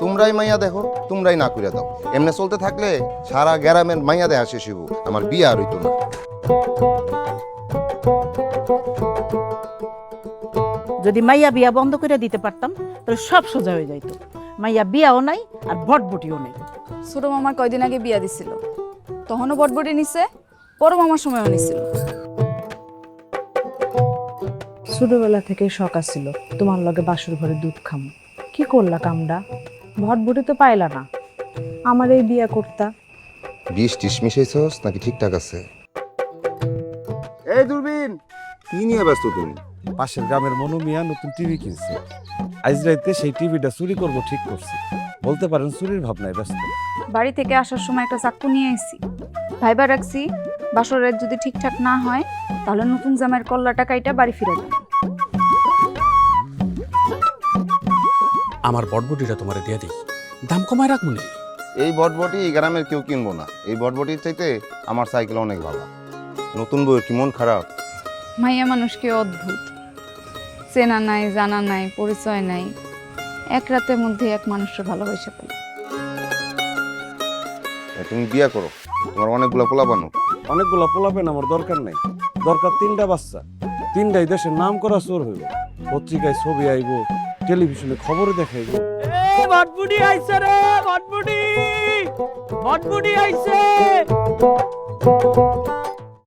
তোমরাই মাইয়া দেখো, তোমরাই না কইরা দাও। এমনি চলতে থাকলে সারা গ্রামের মাইয়া দেখা শেষ হইব, আমার বিয়ে আর হইতো না। যদি মাইয়া বিয়া বন্ধ করে দিতে পারতাম তাহলে সব সোজা হয়ে যাইত। মাইয়া বিয়াও নাই আর ভটভটিও নেই। ছোট মামার কয়দিন আগে বিয়া দিছিল, তখনও বটবটি নিছে, বড় মামার সময়ও নিছিল। ছোটবেলা থেকে শখ আছিল তোমার লগে বাসুর ঘরে দুধ খাম। কি করলা কামডা? ভটভটি তো পাইলা না, আমার এই বিয়া করতা। বিষ টিস মিশাইছস নাকি ঠিকঠাক আছে? এই দূরবীন, কি নিয়ে ব্যস্ত তুমি? পাশের গ্রামের মনু মিয়া নতুন টিভি কিনছে। আজ রাইতে সেই টিভিটা চুরি করব ঠিক করছি। বলতে পারেন চুরির ভাবনায় ব্যস্ত। বাড়ি থেকে আসার সময় একটা চাকু নিয়ে এসেছি, ভাইবা রাখছি বাসরের যদি ঠিকঠাক না হয় তাহলে নতুন জামাইয়ের কল্লাটা কাইটা বাড়ি ফিরে যাবে। আমার বটবটিটা তোমারে দিয়ে দিই, দাম কমায় রাখবো না। এই বটবটি এই গ্রামের কেউ কিনবো না। এই বটবটির চাইতে আমার সাইকেল অনেক ভালো। নতুন বউয়ের কি মন খারাপ? মাইয়া মানুষ কি অদ্ভুত, চেনা নাই, জানা নাই, পরিচয় নাই, এক রাতের মধ্যে এক মানুষকে ভালোবাসা পেল। তুমি বিয়া করো, তোমার অনেকগুলো পোলা বানো। অনেকগুলা পোলাপেন আমার দরকার নাই, দরকার 3টা বাচ্চা। 3টাই দেশের নাম করা চোর হইব, পত্রিকায় ছবি আইব, টেলিভিশনে খবরে দেখাইব। বটবুটি আইছে রে, বটবুটি বটবুটি আইছে।